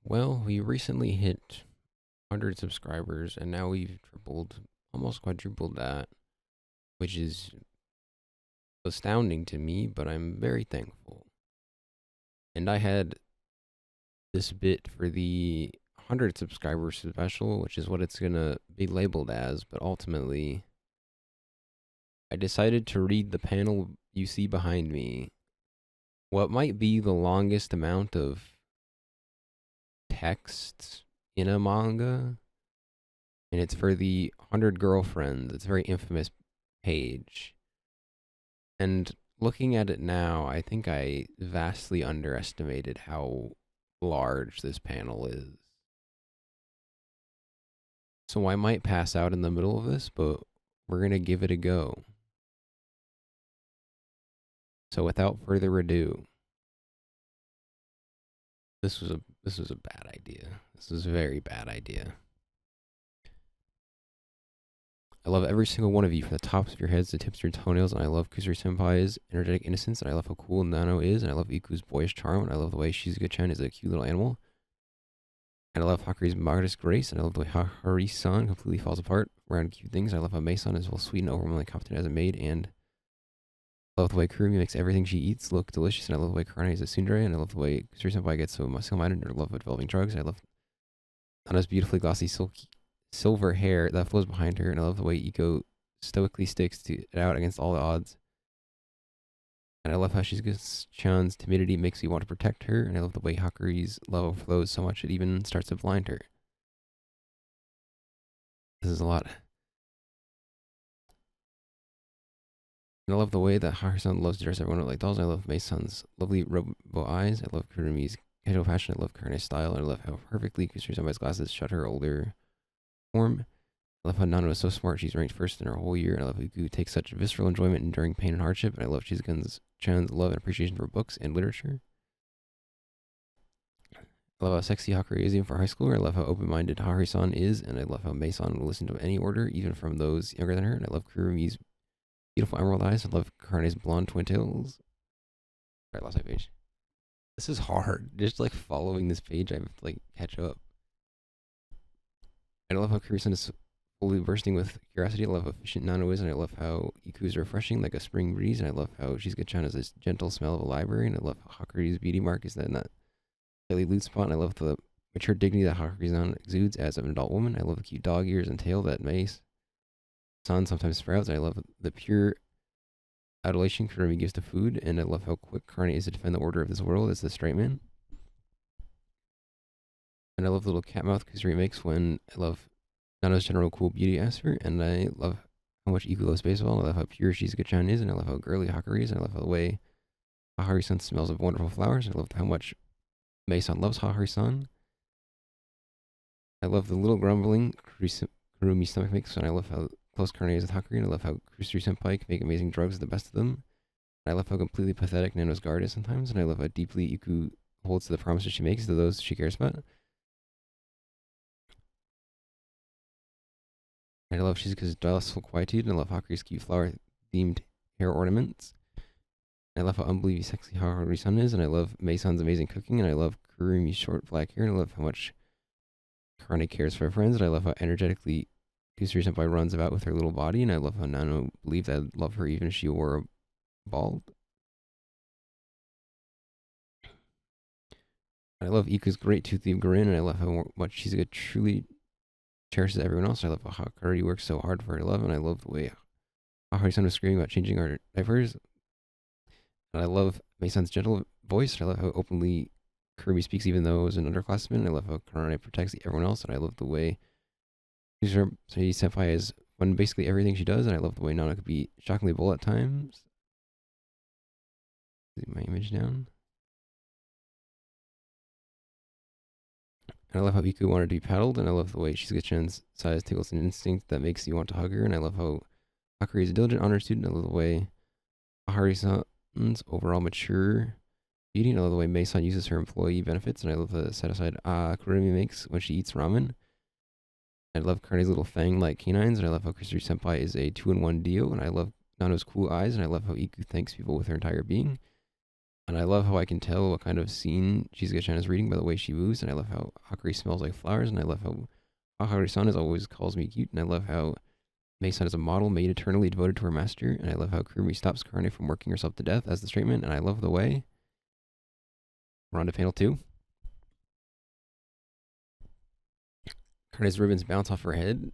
Well, we recently hit 100 subscribers and now we've tripled, almost quadrupled that, which is astounding to me, but I'm very thankful. And I had this bit for the 100 subscriber special, which is what it's going to be labeled as, but ultimately, I decided to read the panel you see behind me. What might be the longest amount of text in a manga, and it's for the 100 Girlfriends. It's a very infamous page. And looking at it now, I think I vastly underestimated how large this panel is. So I might pass out in the middle of this, but we're going to give it a go. So without further ado, this was a bad idea. This was a very bad idea. I love every single one of you, from the tops of your heads to the tips of your toenails, and I love Kusuri Senpai's energetic innocence, and I love how cool Nano is, and I love Iku's boyish charm, and I love the way Shizuka-chan is a cute little animal, and I love Hakuri's modest grace, and I love the way Hakuri-san completely falls apart around cute things. I love how Mei-san is both sweet and overwhelmingly competent as a maid, and I love the way Kurumi makes everything she eats look delicious, and I love the way Karane is a tsundere, and I love the way Kusuri Senpai gets so single-minded in her love of developing drugs. I love Nana's beautifully glossy silver hair that flows behind her, and I love the way Iko stoically sticks it out against all the odds. And I love how Chan's timidity makes me want to protect her, and I love the way Hakuri's love flows so much it even starts to blind her. This is a lot. And I love the way that Harusan loves to dress everyone up like dolls. I love Mei-san's lovely robo eyes. I love Kurumi's casual fashion. I love Karene's style. And I love how perfectly Kusuri Senpai's glasses shut her older form. I love how Nana is so smart. She's ranked first in her whole year. And I love how Iku takes such visceral enjoyment in enduring pain and hardship. And I love Chan's love and appreciation for books and literature. I love how sexy Hakuri is even for a high schooler. I love how open-minded Harusan is. And I love how Mei-san will listen to any order, even from those younger than her. And I love Kurumi's beautiful emerald eyes. I love Karene's blonde twin tails. All right, lost my page. This is hard. Just like following this page, I have to like catch up. And I love how Kurisan is fully bursting with curiosity. I love how efficient Nano is, and I love how Iku is refreshing like a spring breeze. And I love how Shizuka-chan has this gentle smell of a library. And I love how Hakuri's beauty mark is that daily loot spot. And I love the mature dignity that Hakuri-san exudes as an adult woman. I love the cute dog ears and tail that Mei-san sometimes sprouts. I love the pure adulation Kurumi gives to food, and I love how quick Karane is to defend the order of this world as the straight man. And I love the little cat mouth Kusuri makes when I love Nano's general cool beauty aspect, and I love how much Iku loves baseball, and I love how pure Shizuka-chan is, and I love how girly Hakuri is, and I love how the way Hahari-san smells of wonderful flowers, and I love how much Mei-san loves Hahari-san. I love the little grumbling Kurumi's stomach makes, and I love how close Karane is with Hakuri, and I love how Kusuri Senpai can make amazing drugs the best of them. And I love how completely pathetic Nano's guard is sometimes, and I love how deeply Iku holds to the promises she makes to those she cares about. And I love Shizuka's docile quietude, and I love Hakuri's cute flower-themed hair ornaments. And I love how unbelievably sexy Harusan is, and I love Mei-san's amazing cooking, and I love Kurumi's short black hair, and I love how much Karane cares for her friends, and I love how energetically Kusuri Senpai runs about with her little body, and I love how Nano believed I'd love her even if she wore a bald. I love Iku's great toothy grin, and I love how much Shizuka truly cherishes everyone else. I love how Hakari works so hard for her love, and I love the way Hakari-san was screaming about changing our diapers. And I love Mei-san's gentle voice, and I love how openly Kirby speaks even though he's an underclassman. I love how Karane protects everyone else, and I love the way Senpai is fun basically everything she does, and I love the way Nana could be shockingly bold at times. Leave my image down. And I love how Iku wanted to be paddled, and I love the way Shizuka-chan's size tickles an instinct that makes you want to hug her, and I love how Hakuri is a diligent honor student. I love the way Ahari-san's overall mature beauty, and I love the way Mei-san uses her employee benefits, and I love the set-aside Kurumi makes when she eats ramen. I love Karne's little fang-like canines, and I love how Kusuri Senpai is a two-in-one deal, and I love Nano's cool eyes, and I love how Iku thanks people with her entire being. And I love how I can tell what kind of scene Shizuka-chan is reading by the way she moves, and I love how Hakari smells like flowers, and I love how Hakari-san is always calls me cute, and I love how Mei-san is a model made eternally devoted to her master, and I love how Kurumi stops Karane from working herself to death as the straight man, and I love the way we're on to panel 2. Karane's ribbons bounce off her head.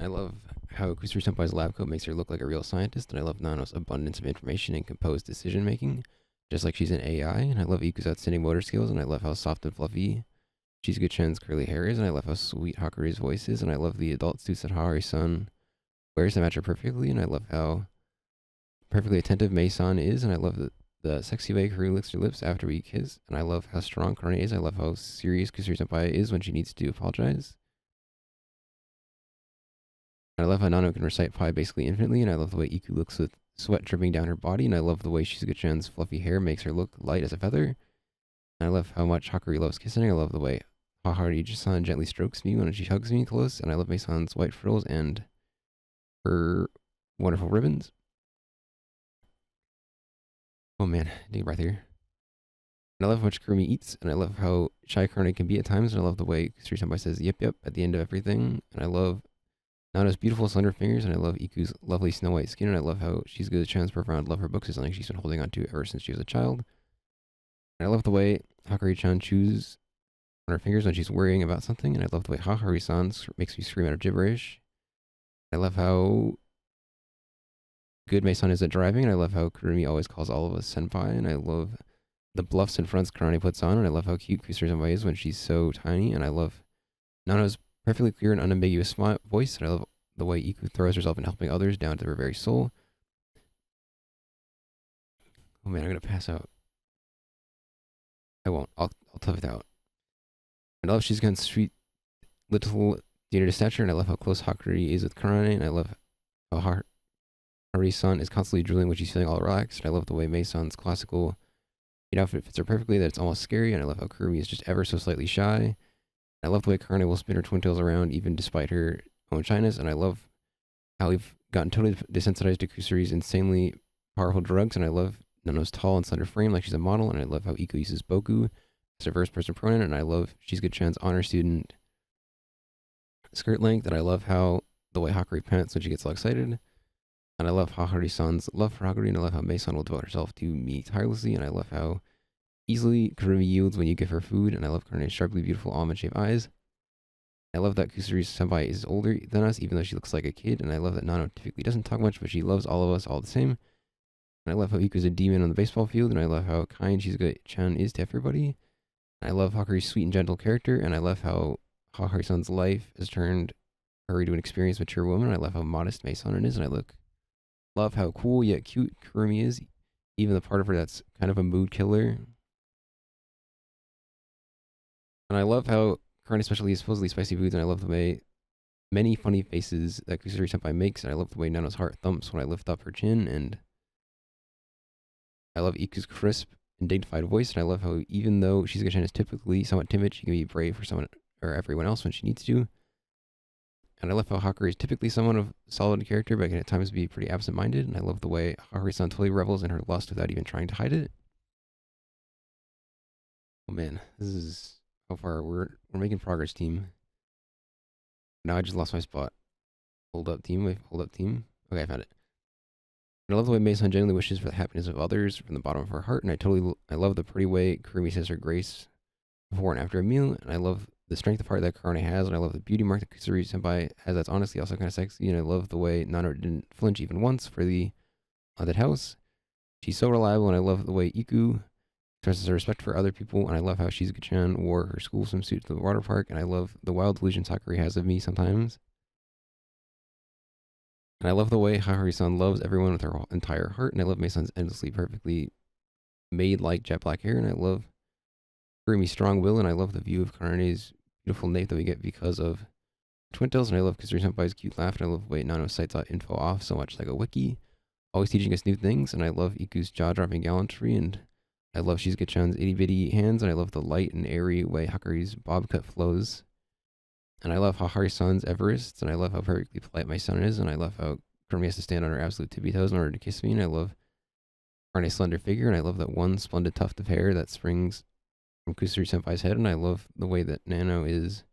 I love how Kusuri Senpai's lab coat makes her look like a real scientist, and I love Nano's abundance of information and composed decision making, just like she's an AI. And I love Iku's outstanding motor skills, and I love how soft and fluffy Shizuka-chan's curly hair is, and I love how sweet Hakari's voice is, and I love the adult suits that Hahari-san wears that match her perfectly, and I love how perfectly attentive Mei-san is, and I love the sexy way Karu licks her lips after we kiss, and I love how strong Karane is. I love how serious Kusuri Senpai is when she needs to apologize. I love how Nano can recite pi basically infinitely, and I love the way Iku looks with sweat dripping down her body, and I love the way Shizuka-chan's fluffy hair makes her look light as a feather. And I love how much Hakari loves kissing. I love the way Hahari-san gently strokes me when she hugs me close, and I love Mei-san's white frills and her wonderful ribbons. Oh man, take a breath here. And I love how much Kurumi eats, and I love how shy Karane can be at times, and I love the way Kusuri Senpai says yep yep at the end of everything, and I love Nano's beautiful slender fingers, and I love Iku's lovely snow white skin, and I love how she's good at chance profound love her books is something she's been holding on to ever since she was a child. And I love the way Hakari-chan chews on her fingers when she's worrying about something, and I love the way Hahari-san makes me scream out of gibberish. I love how good Mei-san is at driving, and I love how Kurumi always calls all of us senpai, and I love the bluffs and fronts Karane puts on, and I love how cute Kusuri Senpai is when she's so tiny, and I love Nano's perfectly clear and unambiguous voice, and I love the way Iku throws herself in helping others down to her very soul. Oh man, I'm gonna pass out. I won't. I'll tough it out. I love she's got sweet little theater to stature, and I love how close Hakari is with Karane, and I love how Hahari-san is constantly drooling when she's feeling all relaxed, and I love the way Mei-san's classical outfit fits her perfectly, that it's almost scary, and I love how Kurumi is just ever so slightly shy. I love the way Karane will spin her twin tails around even despite her own shyness, and I love how we've gotten totally desensitized to Kusuri's insanely powerful drugs, and I love Nano's tall and slender frame like she's a model, and I love how Iku uses Boku as a first person pronoun, and I love Shizuka-chan's honor student skirt length, and I love how the way Hakari pants when she gets all excited, and I love Hahari-san's love for Hakari, and I love how Mei-san will devote herself to me tirelessly, and I love how easily Kurumi yields when you give her food, and I love Karane's sharply beautiful almond-shaped eyes. I love that Kusuri Senpai is older than us, even though she looks like a kid, and I love that Nano typically doesn't talk much, but she loves all of us all the same. And I love how Iku's a demon on the baseball field, and I love how kind Shizuka-chan is to everybody. And I love Hakari's sweet and gentle character, and I love how Hakari-san's life has turned her into an experienced, mature woman. I love how modest Mei-san is, and I love how cool yet cute Kurumi is, even the part of her that's kind of a mood killer. And I love how Karane especially is supposedly spicy foods, and I love the way many funny faces that Kusuri Senpai makes, and I love the way Nano's heart thumps when I lift up her chin, and I love Iku's crisp and dignified voice, and I love how even though Shizuka-chan is typically somewhat timid, she can be brave for someone or everyone else when she needs to. And I love how Hakari is typically someone of solid character, but can at times be pretty absent-minded, and I love the way Hakari-san totally revels in her lust without even trying to hide it. Oh man, this is how far we're making progress, team. Now I just lost my spot. Hold up, team. Okay, I found it. And I love the way Mei-san genuinely wishes for the happiness of others from the bottom of her heart, and I love the pretty way Kurumi says her grace before and after a meal, and I love the strength of heart that Karane has, and I love the beauty mark that Kusuri Senpai has that's honestly also kind of sexy, and I love the way Nano didn't flinch even once for the haunted house. She's so reliable, and I love the way Iku expresses her respect for other people, and I love how Shizuka-chan wore her school swimsuit to the water park, and I love the wild delusions Hakari has of me sometimes. And I love the way Hahari-san loves everyone with her entire heart, and I love Mei-san's endlessly perfectly made like jet black hair, and I love Kurumi's strong will, and I love the view of Karane's beautiful nape that we get because of Twin Tails, and I love Kusuri Senpai's cute laugh, and I love the way Nano cites info off so much like a wiki, always teaching us new things, and I love Iku's jaw-dropping gallantry, and I love Shizuka-chan's itty-bitty hands, and I love the light and airy way Hakari's bob cut flows. And I love Hahari-san's Everest, and I love how perfectly polite my son is, and I love how Kurumi has to stand on her absolute tippy toes in order to kiss me, and I love Karne's slender figure, and I love that one splendid tuft of hair that springs from Kusuri Senpai's head, and I love the way that Nano is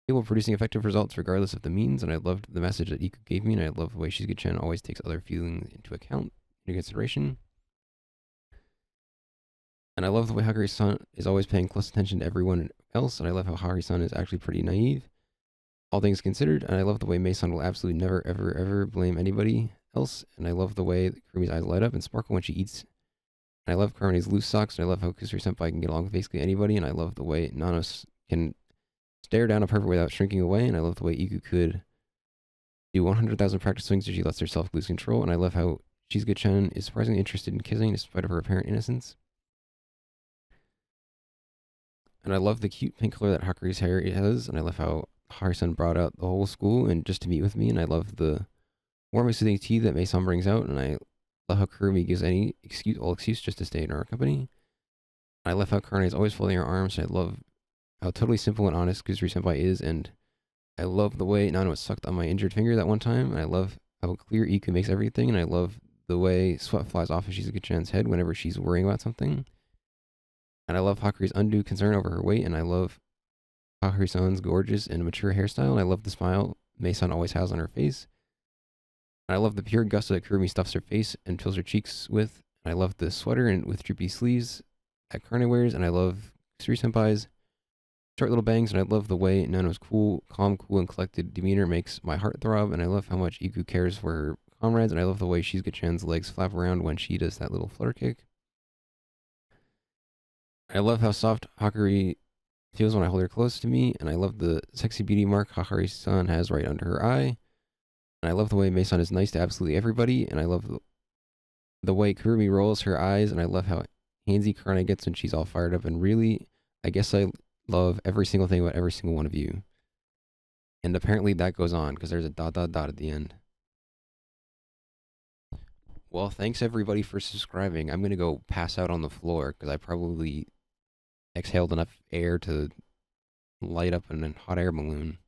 capable of producing effective results regardless of the means, and I loved the message that Iku gave me, and I love the way Shizuka-chan always takes other feelings into consideration. And I love the way Hagari-san is always paying close attention to everyone else, and I love how Hagari-san is actually pretty naive, all things considered, and I love the way Mei-san will absolutely never, ever, ever blame anybody else, and I love the way Kurumi's eyes light up and sparkle when she eats. And I love Karene's loose socks, and I love how Kusuri Senpai can get along with basically anybody, and I love the way Nanos can stare down a perfect without shrinking away, and I love the way Iku could do 100,000 practice swings so she lets herself lose control, and I love how Shizuka-chan is surprisingly interested in kissing despite of her apparent innocence. And I love the cute pink color that Hakari's hair has, and I love how Hari-san brought out the whole school and just to meet with me, and I love the warm and soothing tea that Mei-san brings out, and I love how Kurumi gives any excuse just to stay in our company. I love how Karne is always folding her arms, and I love how totally simple and honest Kusuri Senpai is, and I love the way Nano was sucked on my injured finger that one time, and I love how clear Iku makes everything, and I love the way sweat flies off of Shizuka-chan's head whenever she's worrying about something. And I love Hakari's undue concern over her weight, and I love Hakari-san's gorgeous and mature hairstyle, and I love the smile Mei-san always has on her face. And I love the pure gusto that Kurumi stuffs her face and fills her cheeks with. And I love the sweater and with droopy sleeves that Karne wears, and I love Kusuri Senpai's short little bangs, and I love the way Nano's calm, cool, and collected demeanor makes my heart throb, and I love how much Iku cares for her comrades, and I love the way Shizuka-chan's legs flap around when she does that little flutter kick. I love how soft Hakari feels when I hold her close to me, and I love the sexy beauty mark Hakari-san has right under her eye. And I love the way Mei-san is nice to absolutely everybody, and I love the way Kurumi rolls her eyes, and I love how handsy Karne gets when she's all fired up, and really, I guess I love every single thing about every single one of you. And apparently that goes on, because there's a ... at the end. Well, thanks everybody for subscribing. I'm going to go pass out on the floor, because I probably exhaled enough air to light up a hot air balloon.